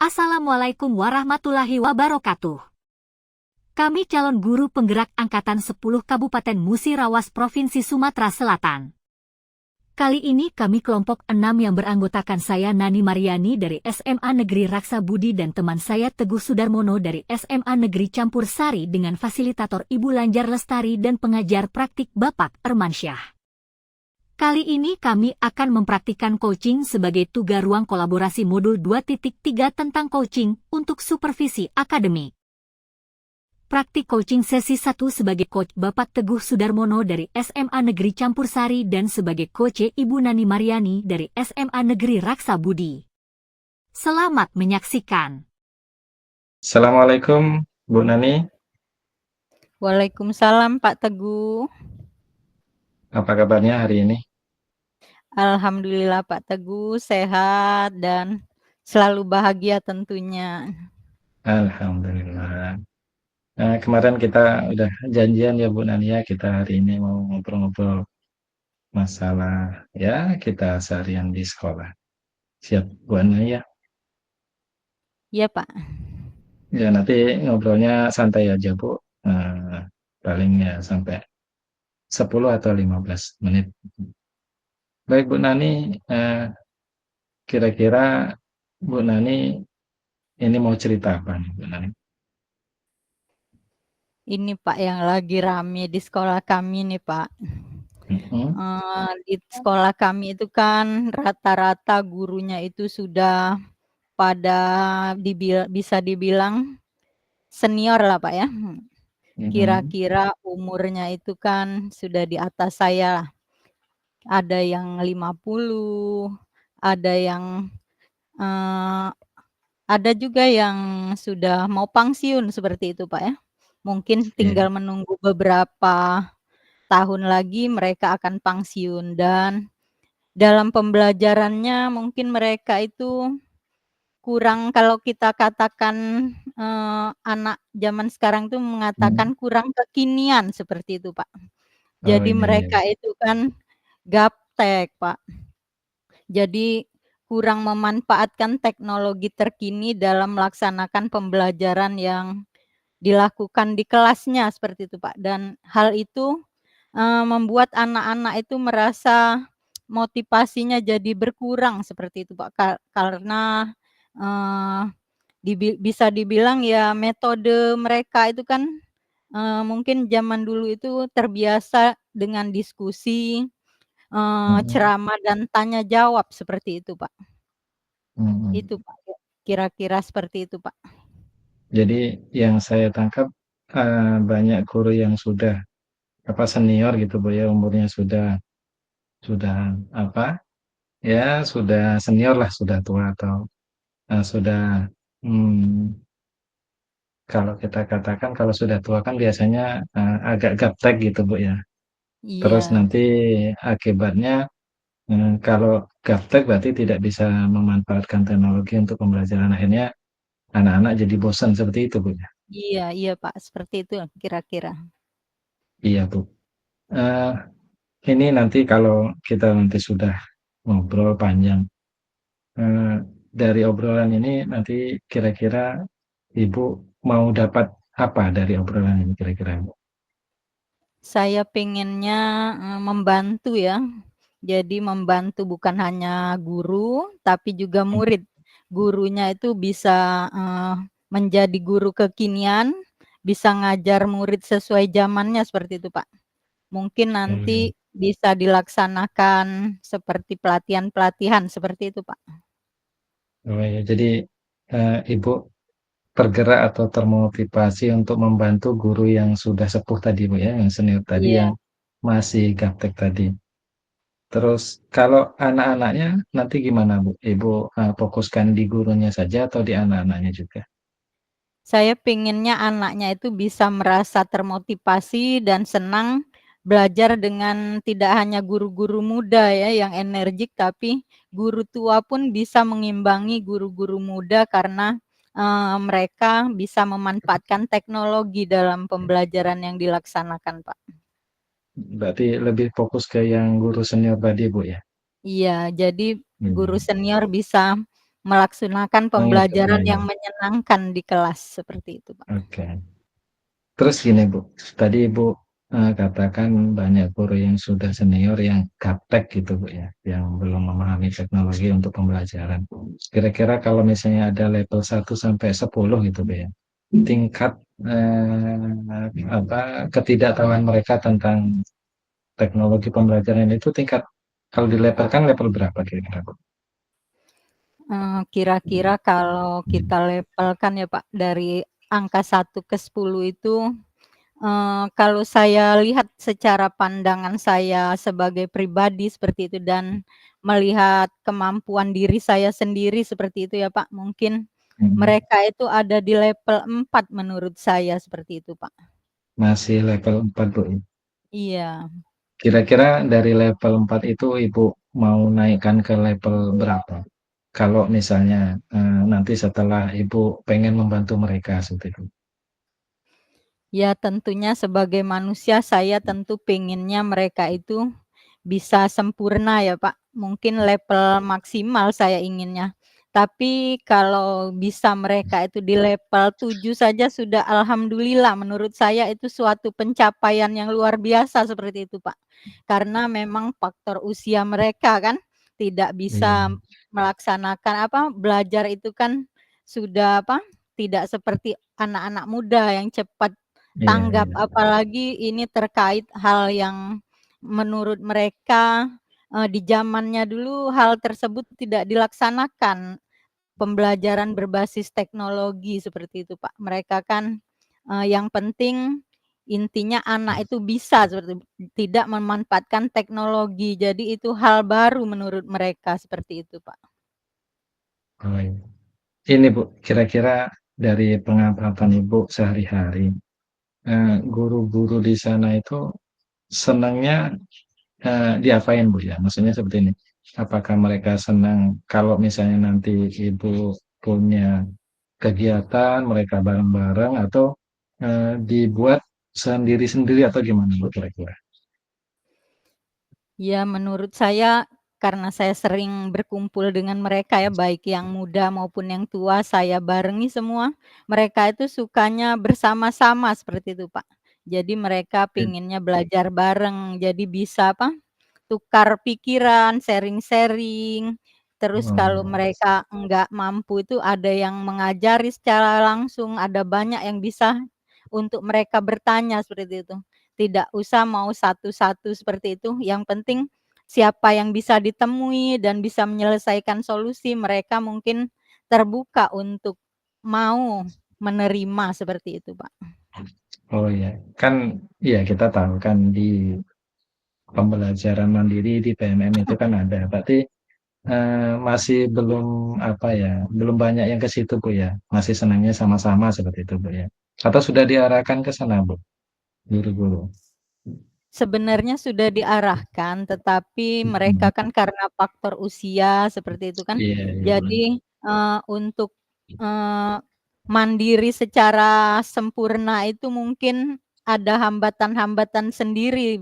Assalamualaikum warahmatullahi wabarakatuh. Kami calon guru penggerak Angkatan 10 Kabupaten Musirawas Provinsi Sumatera Selatan. Kali ini kami kelompok 6 yang beranggotakan saya Nani Mariani dari SMA Negeri Raksa Budi dan teman saya Teguh Sudarmono dari SMA Negeri Campur Sari dengan fasilitator Ibu Lanjar Lestari dan pengajar praktik Bapak Ermansyah. Kali ini kami akan mempraktikkan coaching sebagai tugas ruang kolaborasi modul 2.3 tentang coaching untuk supervisi akademik. Praktik coaching sesi 1 sebagai coach Bapak Teguh Sudarmono dari SMA Negeri Campur Sari dan sebagai coach Ibu Nani Mariani dari SMA Negeri Raksa Budi. Selamat menyaksikan. Assalamualaikum Bu Nani, Waalaikumsalam Pak Teguh. apa kabarnya hari ini? Alhamdulillah Pak Teguh sehat dan selalu bahagia tentunya. Alhamdulillah. Kemarin kita udah janjian ya Bu Nani ya, kita hari ini mau ngobrol-ngobrol masalah ya kita seharian di sekolah. Siap Bu Nani ya? Iya Pak. Ya nanti ngobrolnya santai aja Bu. Paling ya sampai 10 atau 15 menit. Baik Bu Nani, kira-kira Bu Nani ini mau cerita apa nih Bu Nani? Ini Pak yang lagi rame di sekolah kami nih Pak. Mhm. Di sekolah kami itu kan rata-rata gurunya itu sudah pada bisa dibilang senior lah Pak ya. Mhm. Kira-kira umurnya itu kan sudah di atas saya lah. Ada yang 50, ada yang ada juga yang sudah mau pensiun seperti itu Pak ya. Mungkin tinggal Iya. menunggu beberapa tahun lagi mereka akan pensiun dan dalam pembelajarannya mungkin mereka itu kurang, kalau kita katakan, anak zaman sekarang tuh mengatakan kurang kekinian seperti itu Pak. Oh, Jadi iya iya. mereka itu kan gaptek Pak. Jadi kurang memanfaatkan teknologi terkini dalam melaksanakan pembelajaran yang dilakukan di kelasnya seperti itu Pak, dan hal itu, membuat anak-anak itu merasa motivasinya jadi berkurang seperti itu Pak, karena, eee, bisa dibilang ya metode mereka itu kan, mungkin zaman dulu itu terbiasa dengan diskusi, Mhm. ceramah dan tanya jawab seperti itu Pak. Mhm. Itu Pak, kira-kira seperti itu Pak. Jadi yang saya tangkap, banyak guru yang sudah, senior gitu Bu ya, umurnya sudah apa, ya sudah senior lah, sudah tua atau, sudah, mmm, kalau kita katakan kalau sudah tua kan biasanya, agak gaptek gitu Bu ya. Terus Iya. nanti akibatnya, kalau gaptek berarti tidak bisa memanfaatkan teknologi untuk pembelajaran, akhirnya anak-anak jadi bosan seperti itu Bu ya? Iya iya, Pak, seperti itu kira-kira. Iya Bu. Eee, ini nanti kalau kita nanti sudah ngobrol panjang, eee, dari obrolan ini nanti kira-kira Ibu mau dapat apa dari obrolan ini kira-kira, Bu? Saya pengennya, membantu ya. Jadi membantu bukan hanya guru, tapi juga Mhm. murid. Gurunya itu bisa, menjadi guru kekinian, bisa ngajar murid sesuai zamannya seperti itu, Pak. Mungkin Oke. nanti bisa dilaksanakan seperti pelatihan-pelatihan seperti itu, Pak. Oh ya, jadi, Ibu tergerak atau termotivasi untuk membantu guru yang sudah sepuh tadi, Bu, ya, yang senior tadi, Iya. yang masih gaptek tadi. Terus kalau anak-anaknya nanti gimana, Bu? Ibu, fokuskan di gurunya saja atau di anak-anaknya juga? Saya pengennya anaknya itu bisa merasa termotivasi dan senang belajar dengan tidak hanya guru-guru muda ya yang energik, tapi guru tua pun bisa mengimbangi guru-guru muda karena, mereka bisa memanfaatkan teknologi dalam pembelajaran yang dilaksanakan, Pak. Berarti lebih fokus ke yang guru senior tadi, Bu, ya? Iya, jadi guru Mhm. senior bisa melaksanakan Oh, gitu, pembelajaran iya, yang iya. menyenangkan di kelas, seperti itu, Pak. Oke. Terus gini Bu, tadi Ibu katakan banyak guru yang sudah senior yang gaptek gitu Bu ya, yang belum memahami teknologi untuk pembelajaran. Kira-kira kalau misalnya ada level 1 sampai 10 gitu Bu ya, tingkat apa ketidaktahuan mereka tentang teknologi pembelajaran itu tingkat kalau dilevelkan level berapa kira-kira Bu? Kira-kira kalau kita levelkan ya Pak, dari angka 1 ke 10 itu, kalau saya lihat secara pandangan saya sebagai pribadi seperti itu dan melihat kemampuan diri saya sendiri seperti itu ya Pak, mungkin Mhm. mereka itu ada di level 4 menurut saya, seperti itu Pak. Masih level 4 Bu ya? Iya. Kira-kira dari level 4 itu Ibu mau naikkan ke level berapa? Kalau misalnya, nanti setelah Ibu pengen membantu mereka seperti itu. Ya tentunya sebagai manusia saya tentu pengennya mereka itu bisa sempurna ya Pak, mungkin level maksimal saya inginnya. Tapi kalau bisa mereka itu di level 7 saja sudah alhamdulillah menurut saya itu suatu pencapaian yang luar biasa seperti itu Pak. Karena memang faktor usia mereka kan tidak Iya, bisa melaksanakan belajar itu kan sudah tidak seperti anak-anak muda yang cepat iya, tanggap, iya. apalagi ini terkait hal yang menurut mereka, di zamannya dulu hal tersebut tidak dilaksanakan, pembelajaran berbasis teknologi seperti itu, Pak. Mereka kan, yang penting intinya anak itu bisa seperti tidak memanfaatkan teknologi, jadi itu hal baru menurut mereka, seperti itu, Pak. Oh, iya. Ini Bu, kira-kira dari pengamatan Ibu sehari-hari, guru-guru di sana itu senangnya, diapain Bu ya? Maksudnya seperti ini, apakah mereka senang kalau misalnya nanti Ibu punya kegiatan mereka bareng-bareng atau, dibuat sendiri-sendiri atau gimana Bu kira-kira? Ya, menurut saya karena saya sering berkumpul dengan mereka ya, baik yang muda maupun yang tua, saya barengi semua. Mereka itu sukanya bersama-sama seperti itu, Pak. Jadi mereka pengennya belajar bareng, jadi bisa tukar pikiran, sharing-sharing. Terus Oh, kalau mereka enggak mampu itu ada yang mengajari secara langsung, ada banyak yang bisa untuk mereka bertanya seperti itu. Tidak usah mau satu-satu seperti itu, yang penting siapa yang bisa ditemui dan bisa menyelesaikan solusi, mereka mungkin terbuka untuk mau menerima seperti itu, Pak. oh ya, kan iya kita tahu kan di pembelajaran mandiri di PMM itu kan ada, berarti, masih belum apa ya, belum banyak yang ke situ Bu ya, masih senangnya sama-sama seperti itu Bu ya? Atau sudah diarahkan ke sana Bu, guru-guru? Sebenarnya sudah diarahkan, tetapi mereka Mhm. kan karena faktor usia seperti itu kan, Iya, iya bener. jadi, untuk, eee, mandiri secara sempurna itu mungkin ada hambatan-hambatan sendiri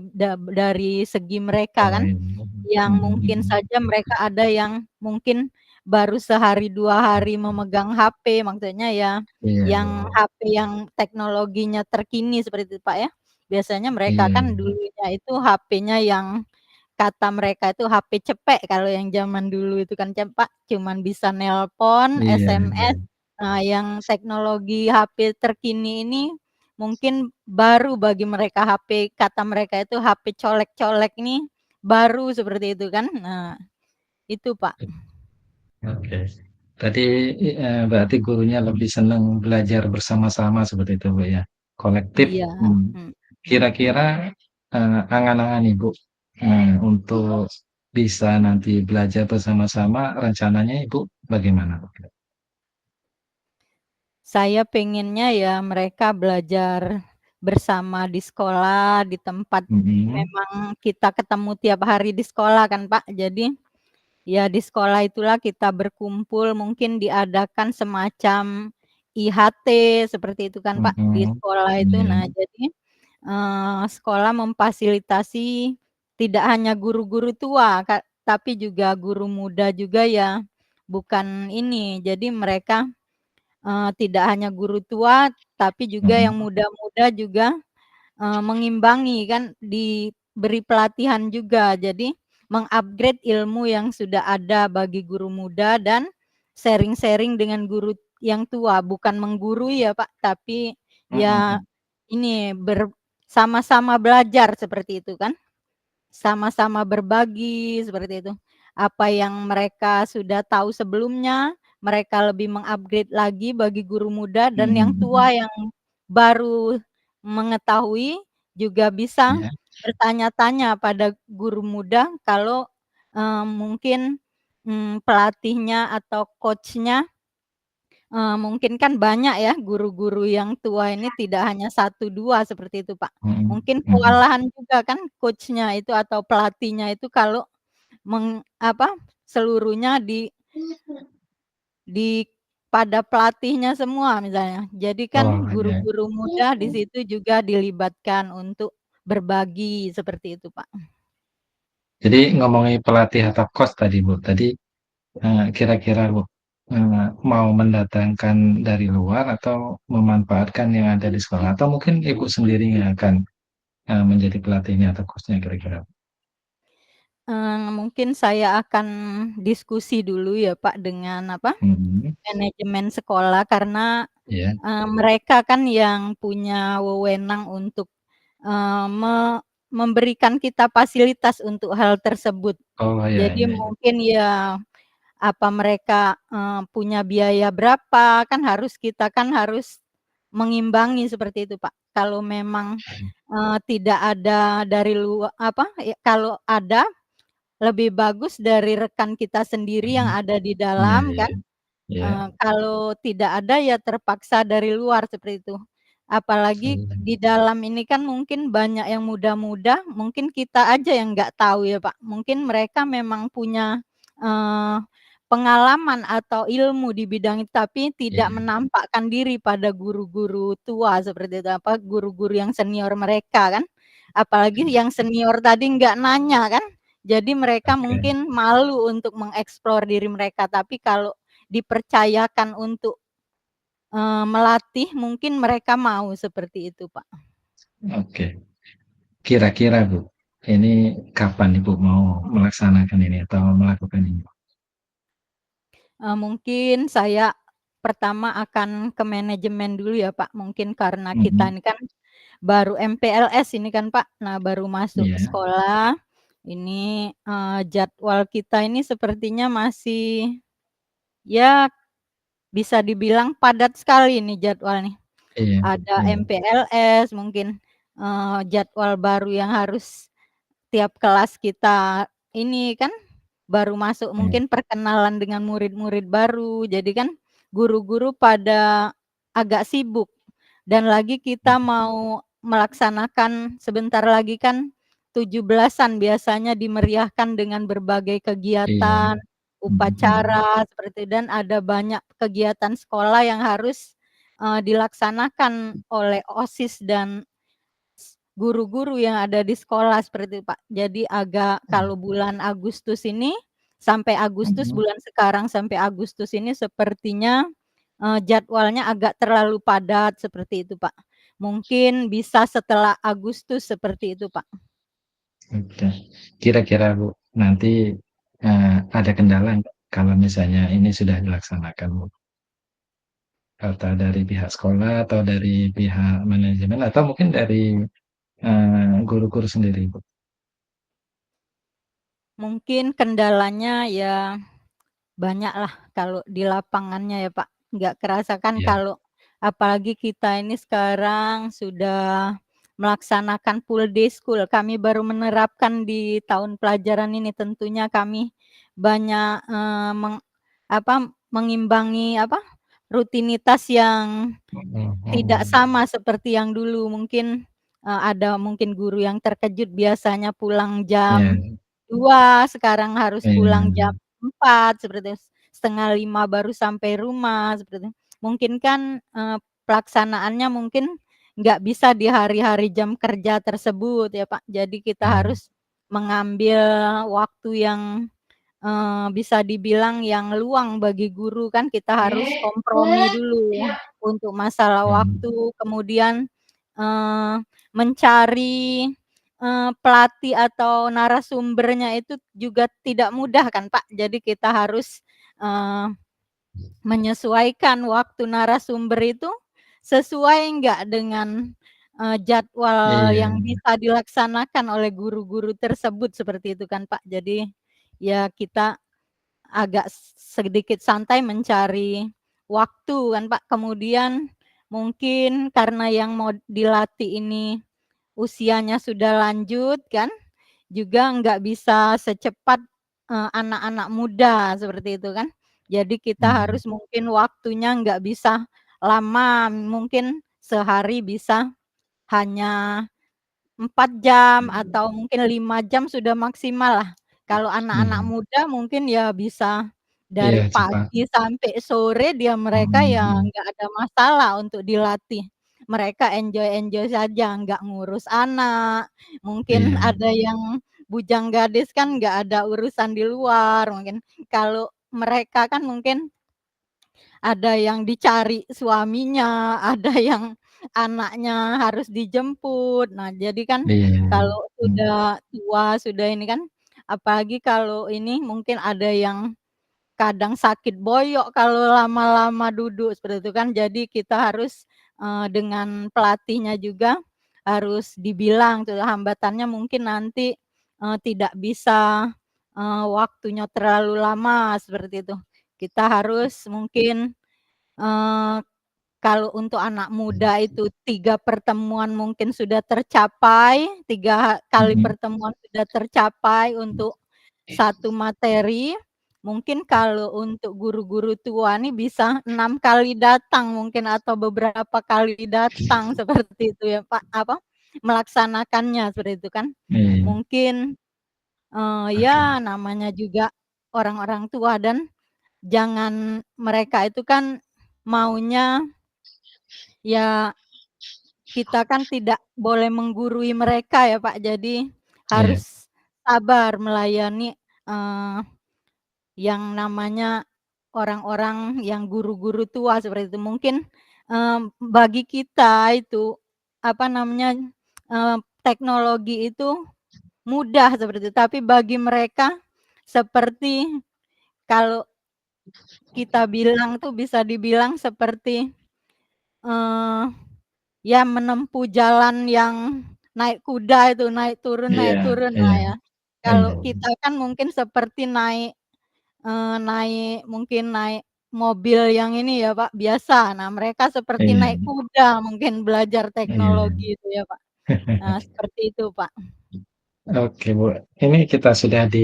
dari segi mereka Oh kan, iya, yang mhm, mungkin mhm. saja mereka ada yang mungkin baru sehari 2 hari memegang HP, maksudnya ya Iya, iya, yang iya. HP yang teknologinya terkini seperti itu, Pak, ya. Biasanya mereka Iya, kan iya. dulunya itu HP-nya yang kata mereka itu HP cepek kalau yang zaman dulu itu kan Pak, cuman bisa nelpon, Iya, iya. SMS. Nah, yang teknologi HP terkini ini mungkin baru bagi mereka HP kata mereka itu HP colek-colek ini baru seperti itu kan. Nah, itu Pak. Oke. Tadi, berarti gurunya lebih senang belajar bersama-sama seperti itu, Bu, ya? Kolektif, Iya, mhm. kira-kira, angan-angan Ibu, untuk bisa nanti belajar bersama-sama, rencananya Ibu bagaimana? Saya pengennya ya mereka belajar bersama di sekolah, di tempat Mhm, memang kita ketemu tiap hari di sekolah kan, Pak. Jadi, ya di sekolah itulah kita berkumpul, mungkin diadakan semacam IHT seperti itu kan, Pak, di mhm, sekolah itu. iya, Nah, jadi, sekolah memfasilitasi tidak hanya guru-guru tua, tapi juga guru muda juga ya bukan ini. Jadi mereka, tidak hanya guru tua, tapi juga yang Mhm. muda-muda juga, mengimbangi kan, diberi pelatihan juga. Jadi meng-upgrade ilmu yang sudah ada bagi guru muda dan sharing-sharing dengan guru yang tua, bukan menggurui ya, Pak, tapi Mhm ya mhm. ini, bersama-sama belajar seperti itu kan. Sama-sama berbagi, seperti itu. Apa yang mereka sudah tahu sebelumnya, mereka lebih meng-upgrade lagi bagi guru muda dan Mhm yang mhm. tua yang baru mengetahui juga bisa Iya. bertanya-tanya pada guru muda kalau, mungkin, pelatihnya atau coach-nya, mungkin kan banyak ya guru-guru yang tua ini tidak hanya satu 2 seperti itu, Pak. Mhm Mungkin mhm. kewalahan juga kan coach-nya itu atau pelatihnya itu kalau seluruhnya di pada pelatihnya semua misalnya. Jadi kan Oh, iya. guru-guru muda di situ juga dilibatkan untuk berbagi seperti itu, Pak. Jadi ngomongin pelatih atau coach tadi, Bu, tadi, kira-kira, Bu, mau mendatangkan dari luar atau memanfaatkan yang ada di sekolah? Atau mungkin Ibu sendiri yang akan, menjadi pelatihnya atau coach-nya kira-kira? Mungkin saya akan diskusi dulu ya, Pak, dengan Mhm. manajemen sekolah karena, Iya. mereka kan yang punya wewenang untuk, memberikan kita fasilitas untuk hal tersebut. Oh, iya Jadi iya iya. mungkin ya, apa mereka, punya biaya berapa, kan harus mengimbangi seperti itu, Pak. Kalau memang, tidak ada dari kalau ada, lebih bagus dari rekan kita sendiri yang Mhm. ada di Iya dalam iya. kan. Iya. Kalau tidak ada ya terpaksa dari luar seperti itu. Apalagi Iya. di dalam ini kan mungkin banyak yang muda-muda, mungkin kita aja yang nggak tahu ya, Pak. Mungkin mereka memang punya, eee, pengalaman atau ilmu di bidang itu, tapi tidak Iya. menampakkan diri pada guru-guru tua seperti itu, guru-guru yang senior mereka kan. Apalagi yang senior tadi nggak nanya kan. Jadi mereka Oke. mungkin malu untuk mengeksplor diri mereka, tapi kalau dipercayakan untuk, melatih mungkin mereka mau seperti itu, Pak. Oke. Kira-kira, Bu, ini kapan Ibu mau melaksanakan ini atau melakukan ini? Mungkin saya pertama akan ke manajemen dulu ya, Pak, mungkin karena kita Mhm. ini kan baru MPLS ini kan, Pak. Nah, baru masuk Iya. sekolah, ini, jadwal kita ini sepertinya masih ya bisa dibilang padat sekali nih jadwal nih. Iya Ada iya. MPLS mungkin, jadwal baru yang harus tiap kelas kita ini kan, baru masuk Iya. mungkin perkenalan dengan murid-murid baru, jadi kan guru-guru pada agak sibuk dan lagi kita mau melaksanakan sebentar lagi kan 17-an biasanya dimeriahkan dengan berbagai Iya. kegiatan, Mhm mhm. upacara seperti dan ada banyak kegiatan sekolah yang harus, dilaksanakan oleh OSIS dan guru-guru yang ada di sekolah seperti itu, Pak. Jadi agak Mmm. kalau bulan Agustus ini, sampai Agustus Mhm. bulan sekarang sampai Agustus ini sepertinya, jadwalnya agak terlalu padat seperti itu, Pak. Mungkin bisa setelah Agustus seperti itu, Pak. Oke. Kira-kira, Bu, nanti, ada kendala nggak kalau misalnya ini sudah dilaksanakan, Bu? Atau dari pihak sekolah atau dari pihak manajemen atau mungkin dari, guru-guru sendiri, Bu? Mungkin kendalanya ya banyaklah kalau di lapangannya ya, Pak. Nggak kerasa kan Iya. kalau apalagi kita ini sekarang sudah melaksanakan full day school. Kami baru menerapkan di tahun pelajaran ini tentunya kami banyak, mengimbangi rutinitas yang Mhm tidak mhm. sama seperti yang dulu. Mungkin, ada mungkin guru yang terkejut biasanya pulang Iya jam 2 sekarang harus pulang jam iya. 4 seperti itu, 4:30 baru sampai rumah, seperti itu. Mungkin kan, pelaksanaannya mungkin nggak bisa di hari-hari jam kerja tersebut ya, Pak. Jadi kita Iya. harus mengambil waktu yang, bisa dibilang yang luang bagi guru kan kita harus kompromi dulu untuk masalah waktu, kemudian, eee, mencari, pelatih atau narasumbernya itu juga tidak mudah kan, Pak. Jadi kita harus, eee, menyesuaikan waktu narasumber itu sesuai enggak dengan, jadwal Iya, yang bisa dilaksanakan oleh guru-guru tersebut, seperti itu kan, Pak. Jadi, ya kita agak sedikit santai mencari waktu kan, Pak. Kemudian mungkin karena yang mau dilatih ini usianya sudah lanjut kan, juga nggak bisa secepat, anak-anak muda, seperti itu kan. Jadi kita mhm, harus mungkin waktunya nggak bisa lama, mungkin sehari bisa hanya 4 jam atau mungkin 5 jam sudah maksimal lah. Kalau anak-anak mhm. muda mungkin ya bisa dari Iya, cepat. pagi sampai sore mereka Mhm, ya mhm. nggak ada masalah untuk dilatih. Mereka enjoy-enjoy saja, nggak ngurus anak, mungkin Iya, ada yang bujang gadis kan nggak ada urusan di luar mungkin. Kalau mereka kan mungkin ada yang dicari suaminya, ada yang anaknya harus dijemput. Nah, jadi kan iya, kalau mhm, sudah tua, sudah ini kan, apalagi kalau ini mungkin ada yang kadang sakit boyok kalau lama-lama duduk, seperti itu kan. Jadi kita harus, dengan pelatihnya juga harus dibilang tuh hambatannya mungkin nanti, tidak bisa, waktunya terlalu lama, seperti itu. Kita harus mungkin Eee, kalau untuk anak muda itu 3 pertemuan mungkin sudah tercapai, 3 kali mhm. pertemuan sudah tercapai untuk satu materi. Mungkin kalau untuk guru-guru tua nih bisa 6 kali datang mungkin atau beberapa kali datang seperti itu ya, Pak, melaksanakannya seperti itu kan. Iya, Mungkin, oke. ya namanya juga orang-orang tua dan jangan mereka itu kan maunya ya kita kan tidak boleh menggurui mereka ya, Pak. Jadi Iya, harus sabar melayani, eee, yang namanya orang-orang yang guru-guru tua seperti itu. Mungkin, bagi kita itu, apa namanya, teknologi itu mudah seperti itu, tapi bagi mereka seperti kalau kita bilang tuh bisa dibilang seperti, eee, ya menempuh jalan yang naik kuda itu, iya, naik turun. Nah iya, ya, iya, kalau kita kan mungkin seperti naik, mungkin naik mobil yang ini ya Pak, biasa. Nah mereka seperti iya, naik kuda mungkin belajar iya. teknologi itu ya Pak. Nah seperti itu Pak. Oke, Bu. Ini kita sudah di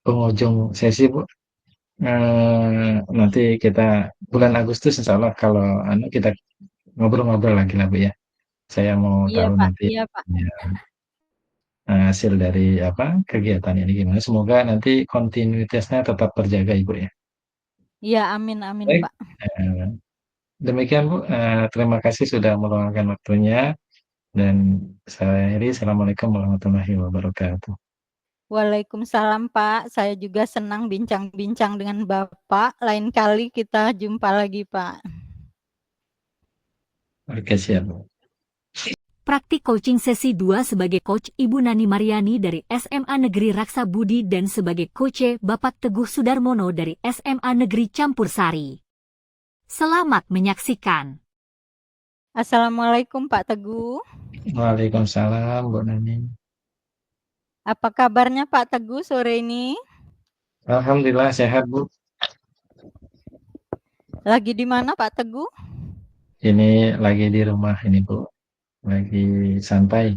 penghujung sesi, Bu. Nanti kita bulan Agustus insyaallah kalau kita ngobrol-ngobrol lagi lah, Bu, ya. Saya mau Iya tahu Pak, nanti iya Pak. ya, hasil dari kegiatan ini gimana. Semoga nanti kontinuitasnya tetap terjaga, Ibu, ya. Iya, amin amin Baik, Pak. eee, demikian, Bu, terima kasih sudah meluangkan waktunya dan saya akhiri. Assalamualaikum warahmatullahi wabarakatuh. Waalaikumsalam Pak, saya juga senang bincang-bincang dengan Bapak, lain kali kita jumpa lagi Pak. Oke, siap, Bu. Praktik coaching sesi 2 sebagai coach Ibu Nani Mariani dari SMA Negeri Raksa Budi dan sebagai coach Bapak Teguh Sudarmono dari SMA Negeri Campur Sari. Selamat menyaksikan. Assalamualaikum Pak Teguh. Waalaikumsalam, Bu Nani. Apa kabarnya Pak Teguh sore ini? Alhamdulillah sehat, Bu. Lagi di mana Pak Teguh? Ini lagi di rumah ini, Bu, lagi santai.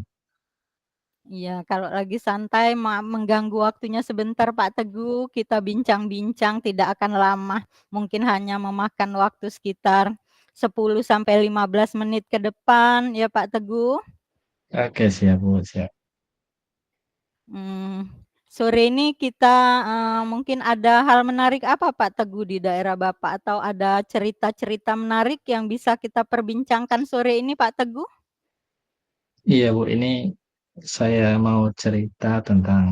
Iya, kalau lagi santai mengganggu waktunya sebentar Pak Teguh, kita bincang-bincang tidak akan lama, mungkin hanya memakan waktu sekitar 10 sampai 15 menit ke depan ya Pak Teguh. Oke, siap, Bu, siap. Mmm, sore ini kita, mungkin ada hal menarik apa Pak Teguh di daerah Bapak? Atau ada cerita-cerita menarik yang bisa kita perbincangkan sore ini Pak Teguh? Iya, Bu, ini saya mau cerita tentang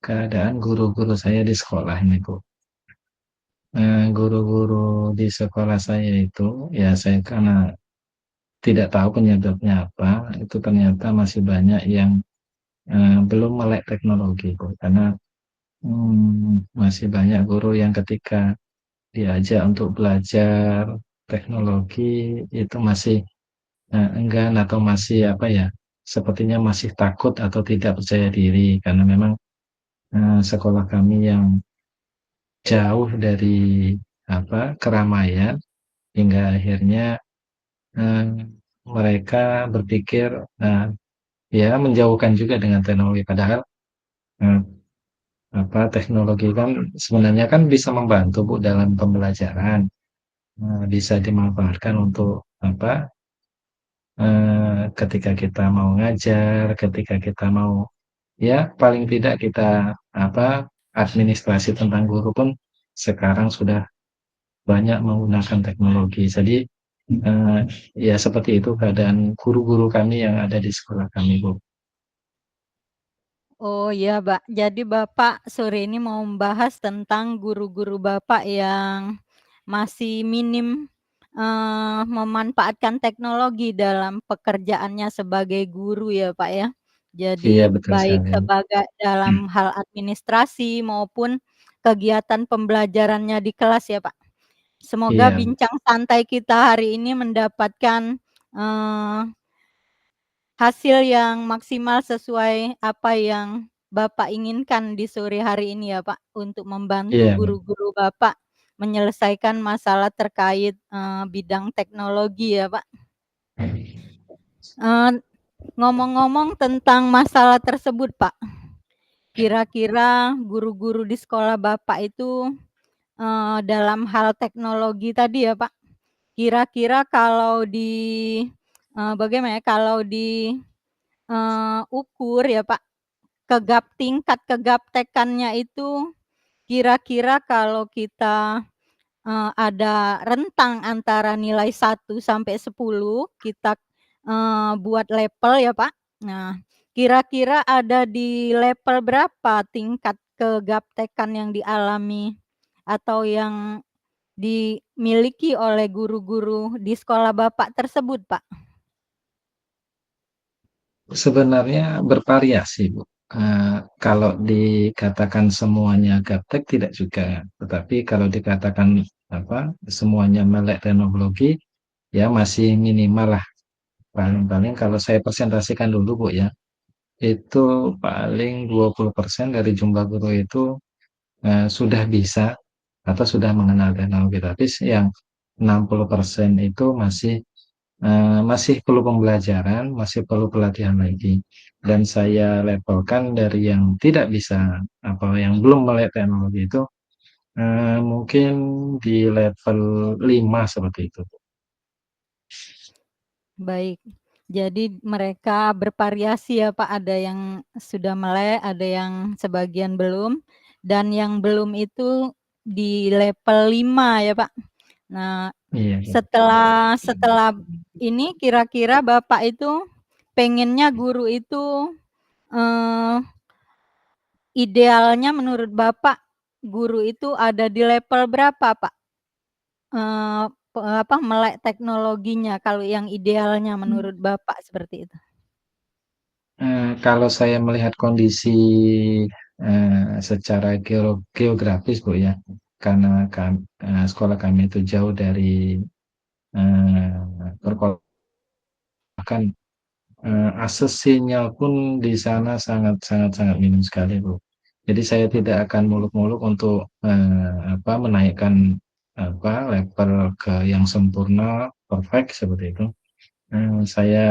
keadaan guru-guru saya di sekolah ini, Bu. Guru-guru di sekolah saya itu, ya saya karena tidak tahu penyebabnya apa, itu ternyata masih banyak yang belum melek teknologi, Bu. Karena masih banyak guru yang ketika diajak untuk belajar teknologi itu masih enggan atau masih apa ya, sepertinya masih takut atau tidak percaya diri karena memang sekolah kami yang jauh dari apa keramaian hingga akhirnya mereka berpikir ya menjauhkan juga dengan teknologi padahal eh, apa teknologi kan sebenarnya kan bisa membantu Bu dalam pembelajaran. Bisa dimanfaatkan untuk apa ketika kita mau ngajar, ketika kita mau ya paling tidak kita apa administrasi tentang guru pun sekarang sudah banyak menggunakan teknologi. Jadi eh, ya seperti itu keadaan guru-guru kami yang ada di sekolah kami, Bu. Oh iya, Mbak. Jadi Bapak sore ini mau membahas tentang guru-guru Bapak yang masih minim, memanfaatkan teknologi dalam pekerjaannya sebagai guru ya, Pak, ya. Iya Jadi betul baik sekali. sebagai dalam hal administrasi maupun kegiatan pembelajarannya di kelas ya, Pak. Semoga Iya, bincang santai kita hari ini mendapatkan, eee hasil yang maksimal sesuai apa yang Bapak inginkan di sore hari ini ya, Pak, untuk membantu iya, guru-guru Bapak menyelesaikan masalah terkait, bidang teknologi ya, Pak. Eee, Ngomong-ngomong tentang masalah tersebut, Pak, kira-kira guru-guru di sekolah Bapak itu, dalam hal teknologi tadi ya, Pak, kira-kira kalau bagaimana ya, kalau ukur ya, Pak, tingkat kegaptekannya itu kira-kira kalau kita, ada rentang antara nilai 1 sampai 10 kita, buat level ya, Pak. Nah, kira-kira ada di level berapa tingkat kegaptekan yang dialami atau yang dimiliki oleh guru-guru di sekolah Bapak tersebut, Pak? sebenarnya bervariasi, Bu. Kalau dikatakan semuanya gaptek tidak juga, tetapi kalau dikatakan apa semuanya melek teknologi ya masih minimal lah. Paling-paling kalau saya presentasikan dulu Bu ya, itu paling 20% dari jumlah guru itu sudah bisa atau sudah mengenal teknologi, tapi yang 60% itu masih perlu pembelajaran, masih perlu pelatihan lagi. Dan saya levelkan dari yang tidak bisa, apa yang belum melek teknologi itu, mungkin di level 5 seperti itu. Baik. Jadi mereka bervariasi ya, Pak, ada yang sudah melek, ada yang sebagian belum, dan yang belum itu di level 5 ya, Pak. Nah, Iya, setelah setelah ini kira-kira Bapak itu pengennya guru itu, eee, idealnya menurut Bapak guru itu ada di level berapa, Pak? Melek teknologinya kalau yang idealnya menurut Bapak seperti itu? Kalau saya melihat kondisi secara geografis Bu ya, karena sekolah kami itu jauh dari perkotaan, bahkan akses sinyal pun di sana sangat sangat sangat minim sekali Bu. Jadi saya tidak akan muluk-muluk untuk apa menaikkan apa level ke yang sempurna, perfect seperti itu. Saya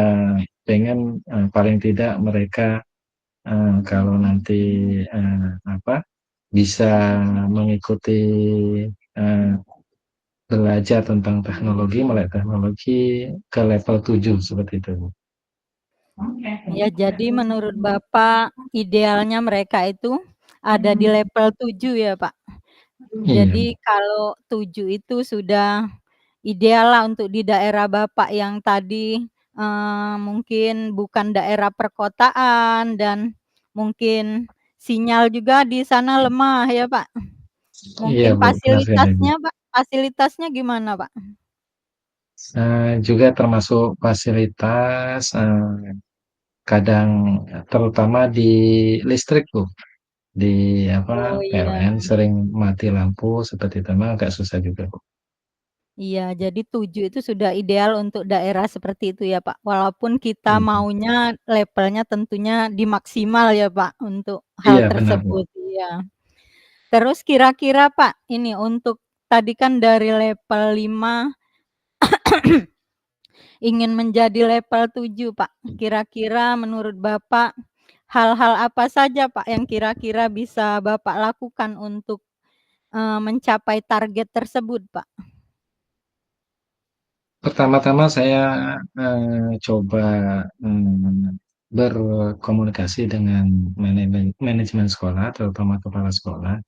pengen paling tidak mereka kalau nanti apa bisa mengikuti eh, belajar tentang teknologi, melek teknologi ke level 7 seperti itu. Ya, jadi menurut Bapak idealnya mereka itu ada di level 7 ya, Pak? Iya, Jadi kalau 7 itu sudah ideal lah untuk di daerah Bapak yang tadi, mungkin bukan daerah perkotaan dan mungkin sinyal juga di sana lemah ya, Pak? Iya, Mungkin Bu, benar sekali, Bu. fasilitasnya gimana, Pak? Juga termasuk fasilitas, kadang terutama di listrik, Bu. Di Oh, iya. PLN sering mati lampu seperti itu, memang agak susah juga, Bu. Iya, jadi 7 itu sudah ideal untuk daerah seperti itu ya, Pak. Walaupun kita Iya. maunya levelnya tentunya di maksimal ya, Pak, untuk hal Iya, benar, Bu. tersebut, iya. Terus kira-kira, Pak, ini untuk tadi kan dari level 5 ingin menjadi level 7, Pak. Kira-kira menurut Bapak, hal-hal apa saja, Pak, yang kira-kira bisa Bapak lakukan untuk, mencapai target tersebut, Pak? Pertama-tama saya, coba, berkomunikasi dengan manajemen sekolah, terutama kepala sekolah,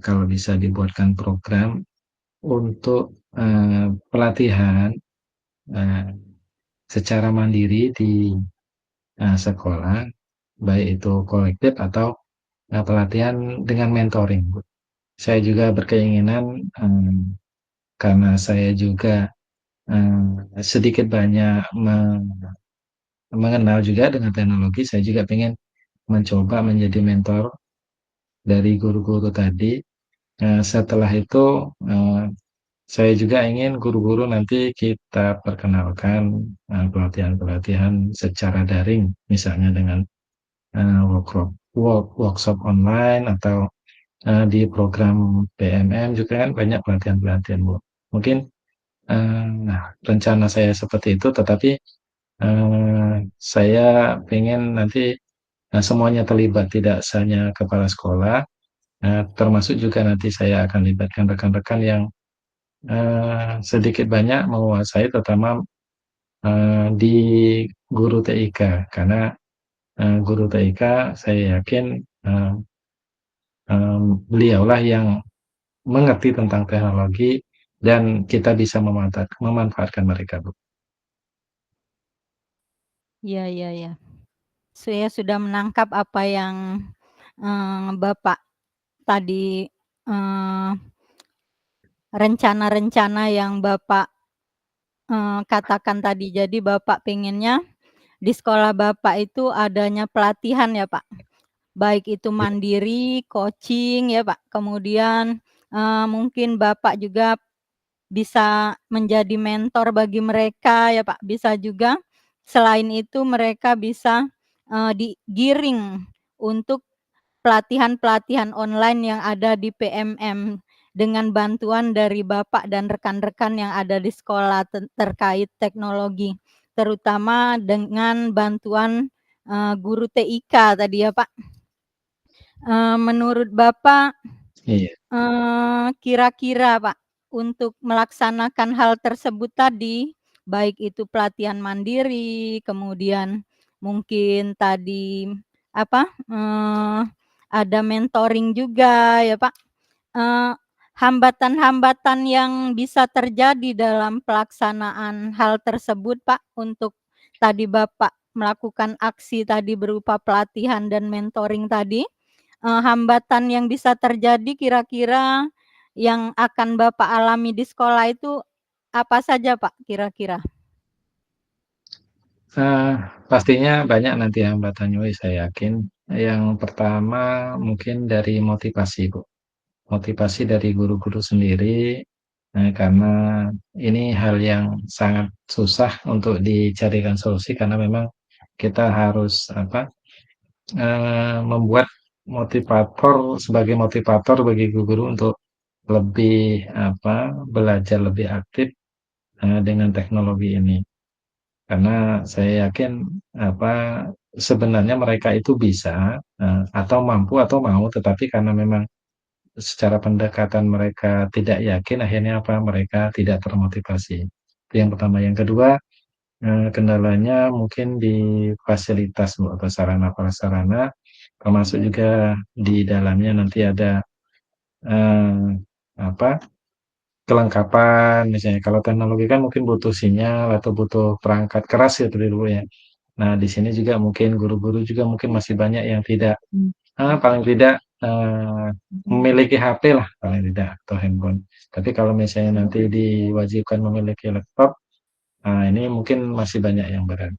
kalau bisa dibuatkan program untuk, pelatihan, eee, secara mandiri di, sekolah, baik itu kolektif atau, pelatihan dengan mentoring, Bu. Saya juga berkeinginan, karena saya juga, sedikit banyak mengenal juga dengan teknologi, saya juga pengen mencoba menjadi mentor dari guru-guru tadi. Setelah itu, saya juga ingin guru-guru nanti kita perkenalkan, pelatihan-pelatihan secara daring, misalnya dengan, workshop online atau, di program PMM juga kan banyak pelatihan-pelatihan, Bu. Mungkin, nah rencana saya seperti itu, tetapi, saya pengen nanti, semuanya terlibat, tidak hanya kepala sekolah, termasuk juga nanti saya akan libatkan rekan-rekan yang, sedikit banyak menguasai terutama, di guru TIK. Karena, guru TIK saya yakin, beliaulah yang mengerti tentang teknologi dan kita bisa memanfaatkan mereka, Bu. Iya, iya, iya. Saya sudah menangkap apa yang, Bapak tadi, eee, rencana-rencana yang Bapak, katakan tadi. Jadi Bapak pengennya di sekolah Bapak itu adanya pelatihan ya, Pak? Baik itu Iya, mandiri, coaching ya, Pak, kemudian, mungkin Bapak juga bisa menjadi mentor bagi mereka ya, Pak. Bisa juga selain itu mereka bisa, digiring untuk pelatihan-pelatihan online yang ada di PMM dengan bantuan dari Bapak dan rekan-rekan yang ada di sekolah terkait teknologi, terutama dengan bantuan, guru TIK tadi ya, Pak. Menurut Bapak, iya. kira-kira Pak, untuk melaksanakan hal tersebut tadi, baik itu pelatihan mandiri, kemudian mungkin tadi, apa, ada mentoring juga ya Pak, eee, hambatan-hambatan yang bisa terjadi dalam pelaksanaan hal tersebut Pak, untuk tadi Bapak melakukan aksi tadi berupa pelatihan dan mentoring tadi? Hambatan yang bisa terjadi kira-kira yang akan Bapak alami di sekolah itu apa saja, Pak, kira-kira? Eee, Pastinya banyak nanti hambatannya, saya yakin. Yang pertama mungkin dari motivasi, Bu. Motivasi dari guru-guru sendiri, karena ini hal yang sangat susah untuk dicarikan solusi karena memang kita harus apa, membuat sebagai motivator bagi guru-guru untuk lebih apa, belajar lebih aktif, dengan teknologi ini. Karena saya yakin apa, sebenarnya mereka itu bisa, atau mampu atau mau, tetapi karena memang secara pendekatan mereka tidak yakin, akhirnya apa, mereka tidak termotivasi. Itu yang pertama. Yang kedua, kendalanya mungkin di fasilitas, Bu, atau sarana prasarana, termasuk juga di dalamnya nanti ada, eee, apa, kelengkapan misalnya kalau teknologi kan mungkin butuh sinyal atau butuh perangkat keras ya dulu ya. Nah, di sini juga mungkin guru-guru juga mungkin masih banyak yang tidak, paling tidak, memiliki HP lah paling tidak atau handphone. Tapi kalau misalnya nanti diwajibkan memiliki laptop, ini mungkin masih banyak yang berat.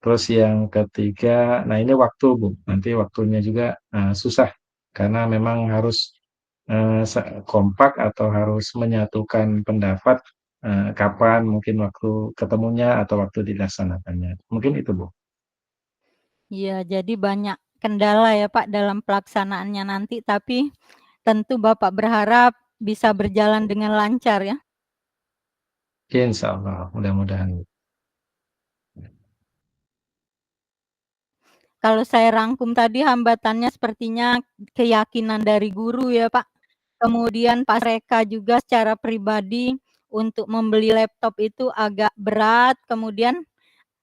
Terus yang ketiga, nah ini waktu, Bu, nanti waktunya juga, susah karena memang harus, kompak atau harus menyatukan pendapat, kapan mungkin waktu ketemunya atau waktu dilaksanakannya. Mungkin itu, Bu. Iya, jadi banyak kendala ya Pak dalam pelaksanaannya nanti, tapi tentu Bapak berharap bisa berjalan dengan lancar ya? Insyaallah, mudah-mudahan. Kalau saya rangkum tadi hambatannya sepertinya keyakinan dari guru ya Pak, kemudian pas mereka juga secara pribadi untuk membeli laptop itu agak berat, kemudian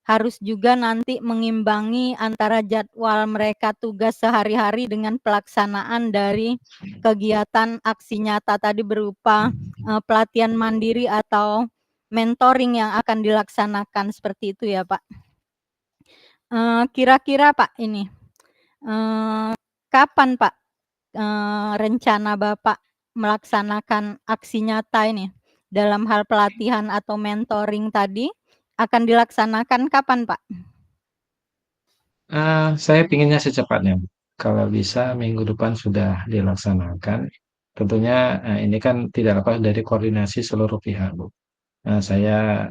harus juga nanti mengimbangi antara jadwal mereka tugas sehari-hari dengan pelaksanaan dari kegiatan aksi nyata tadi berupa, pelatihan mandiri atau mentoring yang akan dilaksanakan, seperti itu ya, Pak. Kira-kira Pak ini, kapan Pak, rencana Bapak melaksanakan aksi nyata ini? Dalam hal pelatihan atau mentoring tadi, akan dilaksanakan kapan Pak? Saya pinginnya secepatnya, Bu. Kalau bisa minggu depan sudah dilaksanakan. Tentunya, ini kan tidak lepas dari koordinasi seluruh pihak, Bu. Saya,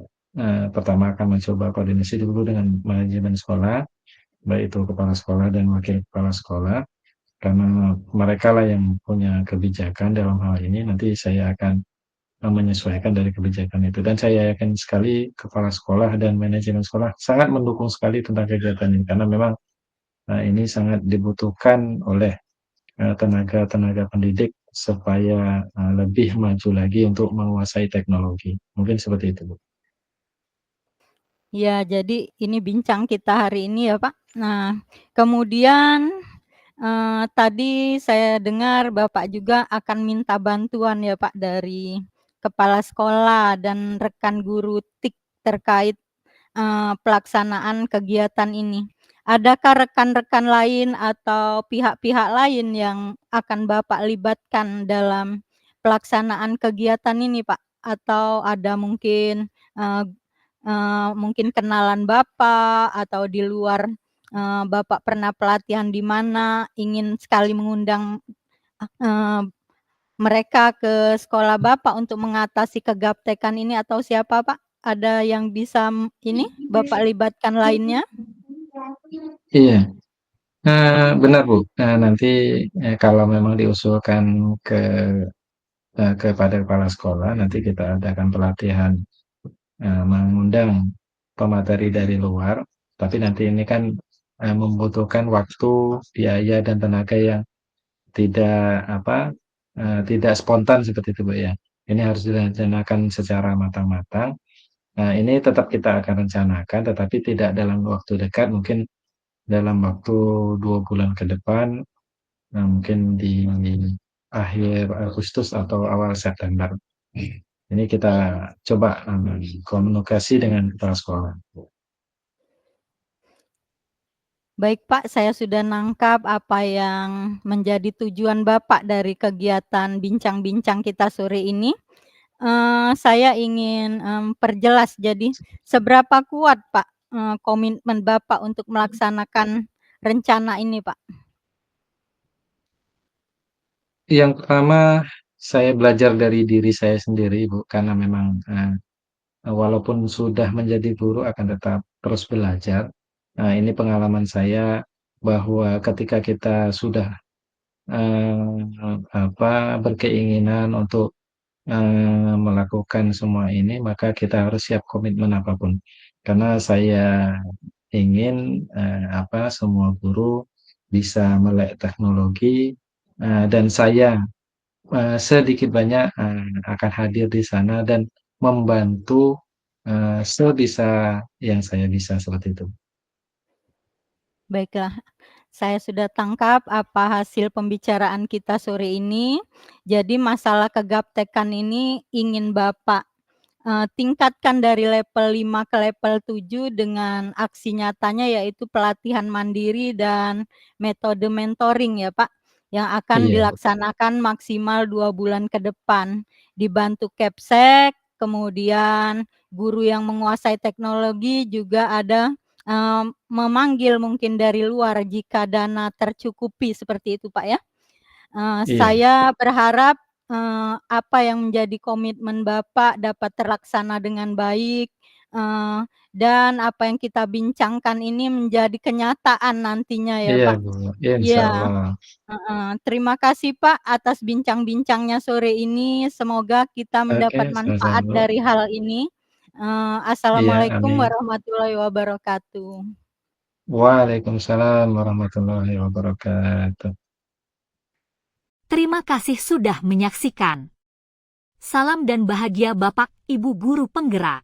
pertama akan mencoba koordinasi dulu dengan manajemen sekolah, baik itu kepala sekolah dan wakil kepala sekolah, karena mereka lah yang punya kebijakan dalam hal ini, nanti saya akan, menyesuaikan dari kebijakan itu. Dan saya yakin sekali kepala sekolah dan manajemen sekolah sangat mendukung sekali tentang kegiatan ini, karena memang ini sangat dibutuhkan oleh, tenaga-tenaga pendidik supaya, lebih maju lagi untuk menguasai teknologi. Mungkin seperti itu, Bu. Ya, jadi ini bincang kita hari ini ya, Pak. Nah, kemudian, tadi saya dengar Bapak juga akan minta bantuan ya, Pak, dari kepala sekolah dan rekan guru TIK terkait, pelaksanaan kegiatan ini. Adakah rekan-rekan lain atau pihak-pihak lain yang akan Bapak libatkan dalam pelaksanaan kegiatan ini, Pak? Atau ada mungkin, eee mungkin kenalan Bapak atau di luar, Bapak pernah pelatihan di mana, ingin sekali mengundang, eee, mereka ke sekolah Bapak untuk mengatasi kegaptekan ini atau siapa, Pak? Ada yang bisa, ini, Bapak libatkan lainnya? Iya, benar, Bu. Nanti, kalau memang diusulkan ke kepada kepala sekolah, nanti kita adakan pelatihan, mengundang pemateri dari luar, tapi nanti ini kan, membutuhkan waktu, biaya, dan tenaga yang tidak apa, tidak spontan seperti itu, Bu, ya. Ini harus direncanakan secara matang-matang. Nah, ini tetap kita akan rencanakan, tetapi tidak dalam waktu dekat, mungkin dalam waktu 2 bulan ke depan, mungkin di akhir Agustus atau awal September. Ini kita coba, komunikasi dengan kepala sekolah. Baik Pak, saya sudah nangkap apa yang menjadi tujuan Bapak dari kegiatan bincang-bincang kita sore ini. Saya ingin, perjelas jadi seberapa kuat Pak, komitmen Bapak untuk melaksanakan rencana ini Pak? Yang pertama, saya belajar dari diri saya sendiri, Bu, karena memang, walaupun sudah menjadi guru akan tetap terus belajar. Nah, ini pengalaman saya bahwa ketika kita sudah, berkeinginan untuk, melakukan semua ini, maka kita harus siap komitmen apapun. Karena saya ingin, semua guru bisa melek teknologi, dan saya, sedikit banyak, akan hadir di sana dan membantu, sebisa yang saya bisa, seperti itu. Baiklah, saya sudah tangkap apa hasil pembicaraan kita sore ini. Jadi masalah kegaptekan ini ingin Bapak, tingkatkan dari level 5 ke level 7 dengan aksi nyatanya, yaitu pelatihan mandiri dan metode mentoring ya Pak, yang akan Iya, dilaksanakan maksimal 2 bulan ke depan. Dibantu Kepsek, kemudian guru yang menguasai teknologi juga ada, memanggil mungkin dari luar jika dana tercukupi, seperti itu Pak ya. iya, Saya berharap, apa yang menjadi komitmen Bapak dapat terlaksana dengan baik, eee, dan apa yang kita bincangkan ini menjadi kenyataan nantinya ya, iya Pak. Bu, Iya, insyaallah. heeh. Terima kasih, Pak, atas bincang-bincangnya sore ini. Semoga kita Oke, mendapat sama-sama manfaat Bu. dari hal ini. Iya, Assalamualaikum amin. warahmatullahi wabarakatuh. Waalaikumsalam warahmatullahi wabarakatuh. Terima kasih sudah menyaksikan. Salam dan bahagia Bapak, Ibu Guru Penggerak.